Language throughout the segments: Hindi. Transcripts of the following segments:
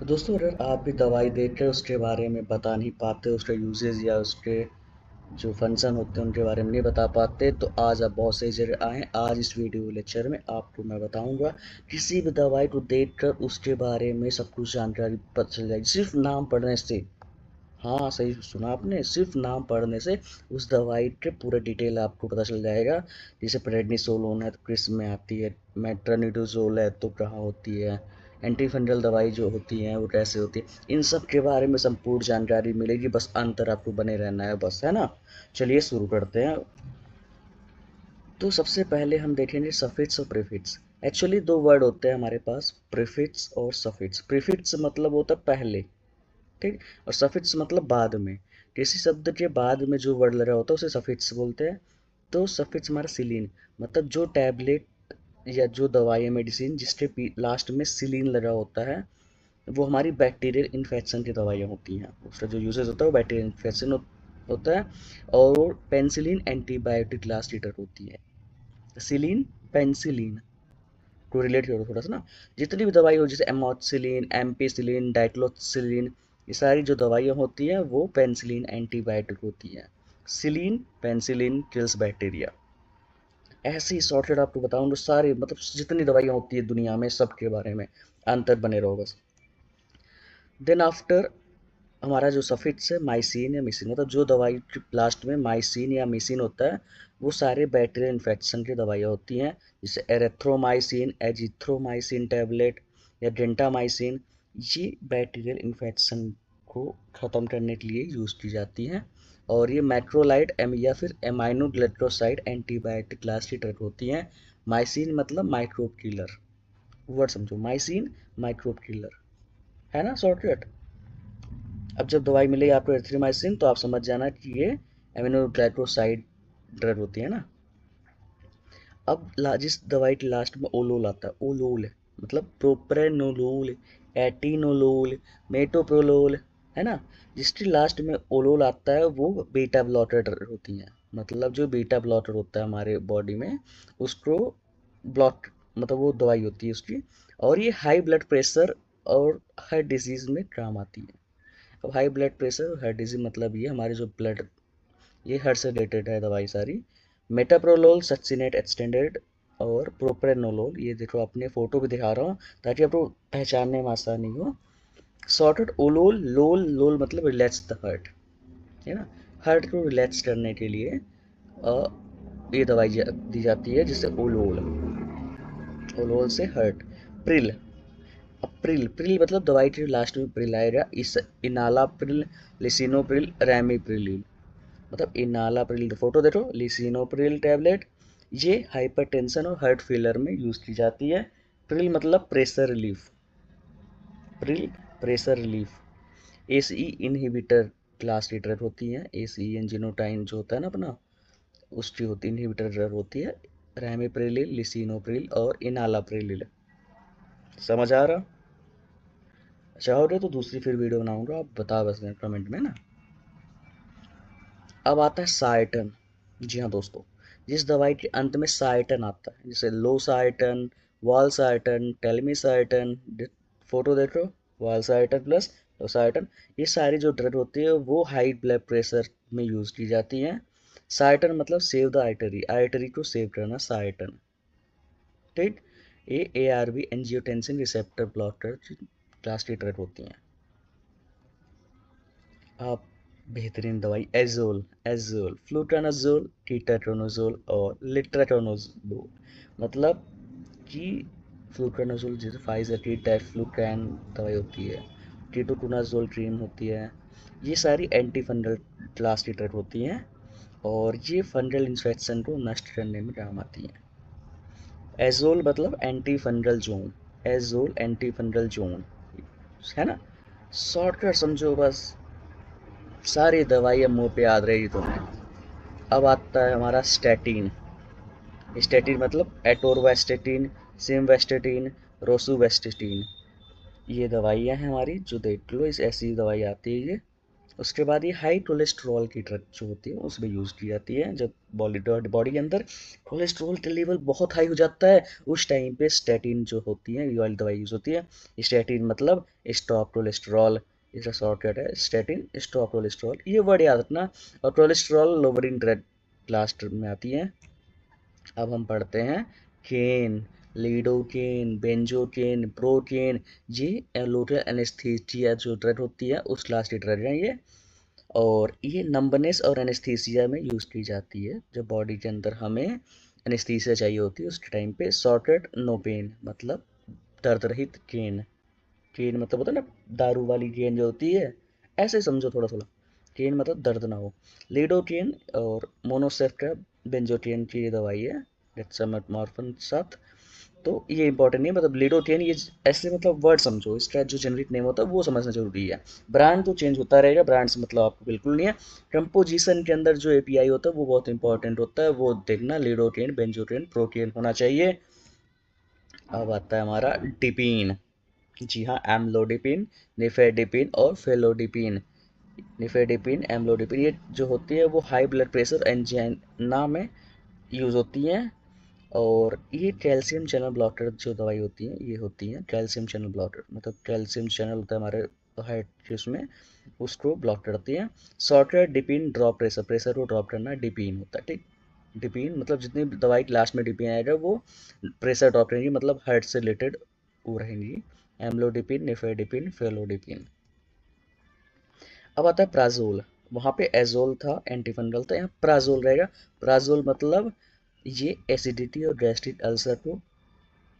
दोस्तों, अगर आप भी दवाई देकर उसके बारे में बता नहीं पाते, उसके यूजेस या उसके जो फंक्शन होते हैं उनके बारे में नहीं बता पाते, तो आज आप बहुत सही जगह आए हैं। आज इस वीडियो लेक्चर में आपको मैं बताऊंगा किसी भी दवाई को देखकर उसके बारे में सब कुछ जानकारी पता चल जाएगी सिर्फ नाम पढ़ने से। हाँ, सही सुना आपने, सिर्फ नाम पढ़ने से उस दवाई के पूरा डिटेल आपको पता चल जाएगा। जैसे प्रेडनिसोलोन है तो किस में आती है, मेट्रोनिडाजोल है तो कहाँ होती है, एंटी फंगल दवाई जो होती हैं वो कैसे होती है, इन सब के बारे में संपूर्ण जानकारी मिलेगी। बस अंतर आपको बने रहना है, बस, है ना। चलिए शुरू करते हैं। तो सबसे पहले हम देखेंगे सफिक्स और प्रीफिक्स। एक्चुअली दो वर्ड होते हैं हमारे पास, प्रीफिक्स और सफिक्स। प्रीफिक्स मतलब होता है पहले, ठीक, और सफिक्स मतलब बाद में। किसी शब्द के बाद में जो वर्ड लगा होता है उसे सफिक्स बोलते हैं। तो सफिक्स हमारा सिलीन, मतलब जो टैबलेट या जो दवाई है, मेडिसिन, जिसके लास्ट में सिलीन लगा होता है, वो हमारी बैक्टीरियल इन्फेक्शन की दवाइयाँ होती हैं। उसका जो यूजेस होता है वो बैक्टीरियल इन्फेक्शन होता है। और पेंसिलिन एंटीबायोटिक क्लास लीटर होती है। सिलीन, पेंसिलिन को रिलेट करो थोड़ा सा ना। जितनी भी दवाई हो, जैसे एमोक्सिलिन, एम्पिसिलिन, डाइक्लोक्सिलिन, ये सारी जो दवाइयाँ होती हैं वो पेंसिलिन एंटीबायोटिक होती हैं। सिलीन, पेंसिलिन किल्स बैक्टीरिया। ऐसे ही शॉर्टकट आपको बताऊँ तो सारे, मतलब जितनी दवाइयाँ होती है दुनिया में, सब के बारे में अंतर बने रहो बस। देन आफ्टर हमारा जो सफिक्स है माइसिन या मिसिन, मतलब जो दवाई लास्ट में माइसिन या मिसिन होता है वो सारे बैक्टीरियल इन्फेक्शन की दवाइयाँ होती हैं। जैसे एरेथ्रोमाइसिन, एजिथ्रोमाइसिन टैबलेट या डेंटामाइसिन, ये बैक्टीरियल इन्फेक्शन को ख़त्म करने के लिए यूज़ की जाती हैं। और ये मैक्रोलाइड एम या फिर एमाइनोग्लिसराइड एंटीबायोटिक क्लास की ड्रग होती हैं। माइसिन मतलब माइक्रोब किलर, वर्ड समझो, माइसिन माइक्रोब किलर, है ना शॉर्टकट। अब जब दवाई मिलेगी आपको एरिथ्रोमाइसिन, तो आप समझ जाना कि ये एमिनोग्लाइकोसाइड ड्रग होती है ना। अब जिस दवाई के लास्ट में ओलोल आता है, ओलोल मतलब प्रोप्रेनोलोल, एटिनोलोल, मेटोप्रोलोल, है ना। जिसके लास्ट में ओलोल आता है वो बीटा ब्लॉकर ड्रग होती हैं। मतलब जो बीटा ब्लॉकर होता है हमारे बॉडी में, उसको ब्लॉक, मतलब वो दवाई होती है उसकी। और ये हाई ब्लड प्रेशर और हर डिजीज में काम आती है। अब high blood pressure, heart disease, मतलब ये हमारे जो ब्लड, ये हार्ट से रिलेटेड है दवाई सारी। मेटाप्रोलोल, सक्सिनेट एक्सटेंडेड, और प्रोप्रेनोलोल, ये देखो अपने फोटो भी दिखा रहा हूँ ताकि आपको पहचानने में आसानी हो। शॉर्टेड ओलोल, लोल, लोल मतलब रिलैक्स द हार्ट, है ना। हार्ट को रिलैक्स करने के लिए ये दवाई दी जाती है, जिससे ओलोल, ओलोल से हर्ट। प्रिल, अप्रिल, प्रिल मतलब दवाई के लास्ट में प्रिल आएगा। इस इनालाप्रिल, लिसिनोप्रिल, रैमीप्रिल, मतलब इनालाप्रिल, फोटो देखो, लिसिनोप्रिल टैबलेट, ये हाइपरटेंशन और हार्ट फेलर में यूज की जाती है। प्रिल मतलब pressure relief, Pril pressure relief. AC inhibitor class की ड्रग होती है। एसी एंजिनोटाइन जो होता है ना अपना, उसकी होती इनहिबिटर ड्रग होती है। रैमीप्रिल, लिसिनोप्रिल और इनालाप्रिल। समझ आ रहा? चाहोगे तो दूसरी फिर वीडियो बनाऊंगा, आप बता बस कमेंट में ना। अब आता है साइटन। जी हाँ दोस्तों, जिस दवाई के अंत में साइटन आता है, जैसे लो साइटन, वाल साइटन, टेलमी साइटन, फोटो देखो, वाल साइटन प्लस लो साइटन, ये सारी जो ड्रग होती है वो हाई ब्लड प्रेशर में यूज की जाती हैं। साइटन मतलब सेव द आर्टरी, आर्टरी को सेव करना, साइटन, ठीक। ये ARB angiotensin receptor blocker class की ड्रग होती हैं। आप बेहतरीन दवाई एजोल, एजोल, फ्लूट्रानाजोल, कीटाट्रोनाजोल और लिट्राट्रोनाजोल, मतलब कि फ्लूट्रानाजोल जैसे फाइजर की टाइफ्लूकैन दवाई होती है, कीटोटोनाजोल क्रीम होती है, ये सारी एंटी फंगल क्लास की ड्रग होती हैं। और ये फंगल इन्फेक्शन को नष्ट करने में काम आती हैं। एजोल मतलब anti fungal zone, azole anti fungal zone, है ना। शॉर्टकट समझो बस, सारी दवाइयाँ मुंह पे याद रहेगी तुम्हें। अब आता है हमारा स्टैटिन। स्टैटिन मतलब एटोरवास्टेटिन, सिमवास्टेटिन, रोसुवास्टेटिन, ये दवाइयाँ हैं हमारी, जो देख लो, इस ऐसी दवाई आती है ये। उसके बाद ये हाई कोलेस्ट्रॉल की ड्रग जो होती है उसमें यूज़ की जाती है। जब बॉडी के अंदर कोलेस्ट्रॉल का लेवल बहुत हाई हो जाता है उस टाइम पे स्टैटिन जो होती है ये वाली दवाई यूज़ होती है। स्टैटिन मतलब स्टॉप कोलेस्ट्रॉल, इसका शॉर्टकट है स्टैटिन, स्टॉप कोलेस्ट्रॉल, ये वर्ड याद रखना। और कोलेस्ट्रॉल लोअरिंग ड्रग लास्ट में आती है। अब हम पढ़ते हैं केन, लीडोकेन, बेंजोकेन, प्रोकेन, ये लोकल एनेस्थीसिया जो ड्रग होती है उस क्लास की ड्रग है ये। और ये नंबनेस और एनेस्थीसिया में यूज़ की जाती है। जब बॉडी के अंदर हमें एनेस्थीसिया चाहिए होती है उसके टाइम पे। शॉर्टेड नो पेन मतलब दर्द रहित केन। केन मतलब होता है ना दारू वाली केन जो होती है, ऐसे समझो थोड़ा थोड़ा। केन मतलब दर्द ना हो। लीडोकेन और मोनोसेफ्ट्रा बेंजोटियन की ये दवाई है डेक्सामेथासोन साथ। तो ये इंपॉर्टेंट नहीं है, मतलब लीडोकेन ये ऐसे मतलब वर्ड समझो, इसका जो जेनरिक नेम होता है वो समझना जरूरी है। ब्रांड तो चेंज होता रहेगा, ब्रांड से मतलब आपको बिल्कुल नहीं है। कंपोजिशन के अंदर जो एपीआई होता है वो बहुत इंपॉर्टेंट होता है, वो देखना लीडोकेन, बेंजोकेन, प्रोकेन होना चाहिए। अब आता है हमारा डिपीन। जी हाँ, एम्लोडिपिन, निफेडिपिन और फेलोडिपिन। निफेडिपिन, एम्लोडिपिन ये जो होती है वो हाई ब्लड प्रेशर एंजाइना में यूज़ होती हैं। और ये कैल्शियम चैनल ब्लॉकर जो दवाई होती है ये होती है कैल्शियम चैनल ब्लॉकर, मतलब कैल्शियम चैनल होता है हमारे हार्ट के उसमें, उसको ब्लॉक करती है। शॉर्टर डिपिन ड्रॉप प्रेशर, प्रेशर को ड्रॉप करना डिपिन होता है, ठीक। डिपिन मतलब जितनी दवाई लास्ट में डिपिन आएगा वो प्रेशर ड्रॉप रहेंगी, मतलब हार्ट से रिलेटेड वो रहेंगी। Amlodipine, nifedipine, felodipine. अब आता है प्राजोल। वहाँ पे एजोल था, एंटीफंगल था, यहाँ प्राजोल रहेगा। प्राजोल मतलब ये एसिडिटी और गैस्ट्रिक अल्सर को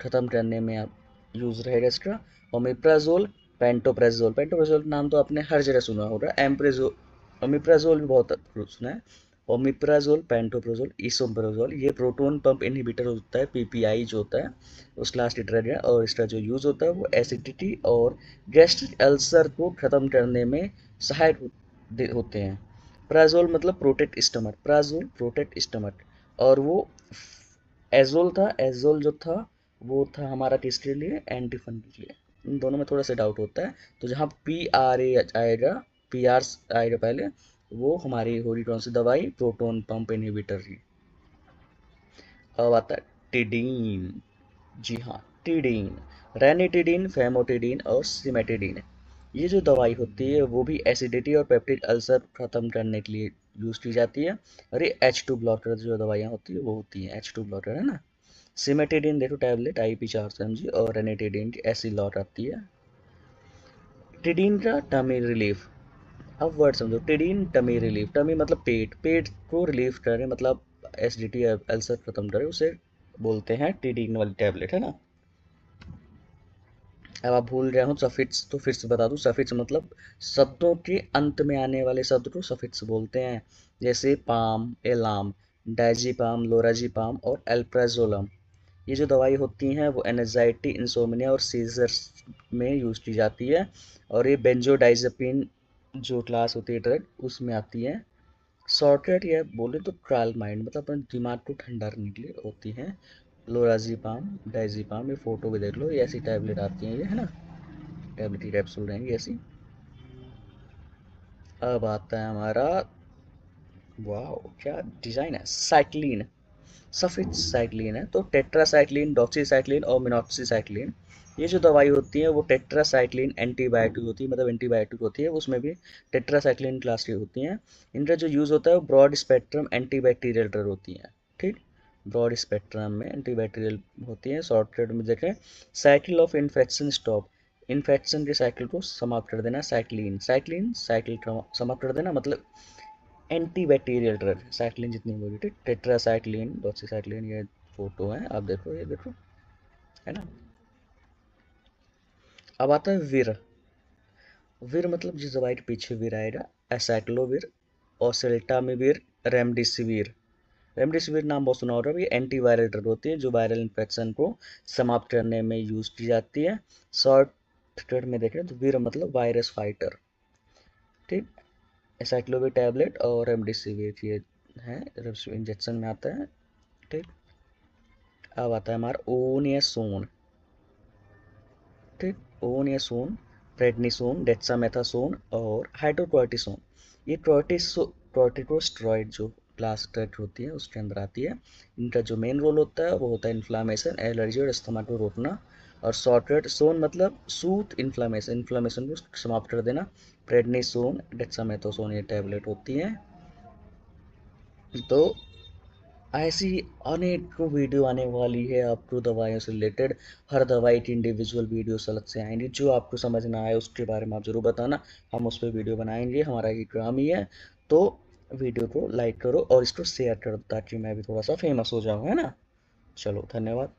ख़त्म करने में आप यूज़ रहेगा इसका। ओमिप्राजोल, पेंटोप्राजोल, पेंटोप्राजोल नाम तो आपने हर जगह सुना होगा। एम्प्रेजोल, ओमिप्राजोल भी बहुत सुना है। ओमिप्राजोल, पेंटोप्राजोल, इसोप्राजोल, ये प्रोटोन पंप इनहिबिटर होता है, पीपीआई जो होता है उस क्लास की ड्रग है। और इसका जो यूज़ होता है वो एसिडिटी और गैस्ट्रिक अल्सर को ख़त्म करने में सहायक होते हैं। प्राजोल मतलब protect stomach, Prajol protect stomach. और वो एजोल था, एजोल जो था वो था हमारा किसके लिए, एंटीफन के लिए। इन दोनों में थोड़ा सा डाउट होता है। तो जहाँ पी आर ए आएगा, पी आर आएगा पहले, वो हमारी होगी कौन सी दवाई, प्रोटोन पंप इनहिबिटर की। अब आता है टिडीन। जी हाँ, टिडीन, रेनिटिडीन, फेमोटिडीन और सिमेटिडीन। ये जो दवाई होती है वो भी एसिडिटी और पेप्टिक अल्सर खत्म करने के लिए यूज़ की जाती है। और ये H2 ब्लॉकर जो दवाइयाँ होती है वो होती हैं H2 ब्लॉकर, है ना। सिमेटिडीन देखो टैबलेट IP 400 mg और रेनिटिडीन की ऐसी लॉट आती है। टिडीन का टमी रिलीफ। अब वर्ड समझो, टिडीन टमी रिलीफ, टमी मतलब पेट, पेट को रिलीफ करे, मतलब एसिडिटी अल्सर खत्म करे, उसे बोलते हैं टिडीन वाली टैबलेट, है ना। अब आप भूल रहे हो सफिक्स, तो फिर से बता दूं, सफिक्स मतलब शब्दों के अंत में आने वाले शब्द को सफिक्स बोलते हैं। जैसे पाम, एलाम, डायजीपाम, लोराजीपाम और एल्प्राजोलम। ये जो दवाई होती हैं वो एनजाइटी, इंसोमिनिया और सीजर्स में यूज की जाती है। और ये बेंजोडाइजेपिन जो क्लास होती है ड्रग उसमें आती है। शॉर्टकट या बोले तो ट्रायल माइंड मतलब अपने दिमाग को ठंडा करने के लिए होती हैं। लोराजीपाम, डायजीपाम, ये फोटो भी देख लो, ये ऐसी टैबलेट आती हैं ये, है ना। टैबलेट की कैप्सूल रहेंगी ऐसी। अब आता है हमारा, वाह क्या डिजाइन है, साइक्लिन। सफिक्स साइक्लिन है तो टेट्रासाइक्लिन, डॉक्सीसाइक्लिन और मिनॉक्सीसाइक्लिन। ये जो दवाई होती है वो टेट्रासाइक्लिन एंटीबायोटिक होती है, मतलब एंटीबायोटिक होती है, उसमें भी टेट्रासाइक्लिन क्लास की होती हैं। इनका जो यूज़ होता है वो ब्रॉड स्पेक्ट्रम एंटीबैक्टीरियल ड्रग होती हैं, ठीक। ब्रॉड स्पेक्ट्रम में एंटीबैक्टीरियल होती हैं। शॉर्टकट में देखें, cycle of infection stop, infection के साइकिल को समाप्त कर देना, साइक्लिन, साइक्लिन साइकिल समाप्त कर देना, मतलब एंटीबैक्टीरियल ड्रग। साइक्लिन जितनी बोली थी, टेट्रासाइक्लिन, डॉक्सीसाइक्लिन, ये फोटो है आप देखो, ये देखो, है ना। अब आता है विर। विर मतलब जिस दवाई के पीछे विर आएगा, एसाइक्लोविर, ओसेल्टामिविर, रेमडेसिविर। रेमडेसिविर नाम बहुत सुना होगा, ये एंटीवायरल ड्रग होती है जो वायरल इन्फेक्शन को समाप्त करने में यूज की जाती है। शॉर्टकट में देखें तो विर मतलब वायरस फाइटर, ठीक। एसाइक्लोविर टैबलेट और रेमडेसिविर ये है, इंजेक्शन में आता है, ठीक। अब आता है हमारा ओन या सोन, ठीक। ओन या सोन प्रेडनिसोन, डेक्सामेथासोन और हाइड्रोकोर्टिसोन। ये कॉर्टिकोस्टेरॉइड जो क्लास ड्रग होती है उसके अंदर आती है। इनका जो मेन रोल होता है वो होता है इन्फ्लामेशन, एलर्जी और अस्थमा को रोकना। और सॉर्टेड सोन मतलब सूथ इन्फ्लामेशन, इन्फ्लामेशन को समाप्त कर देना। प्रेडनिसोन, डेक्सामेथासोन ये टैबलेट होती हैं। तो ऐसी अनेकों वीडियो आने वाली है आपको दवाइयों से रिलेटेड। हर दवाई की इंडिविजुअल वीडियोस अलग से आएंगी, जो आपको समझ ना आए उसके बारे में आप ज़रूर बताना, हम उस पर वीडियो बनाएंगे, हमारा ये काम ही है। तो वीडियो को लाइक करो और इसको शेयर करो ताकि मैं भी थोड़ा सा फेमस हो जाऊँ, है ना। चलो धन्यवाद।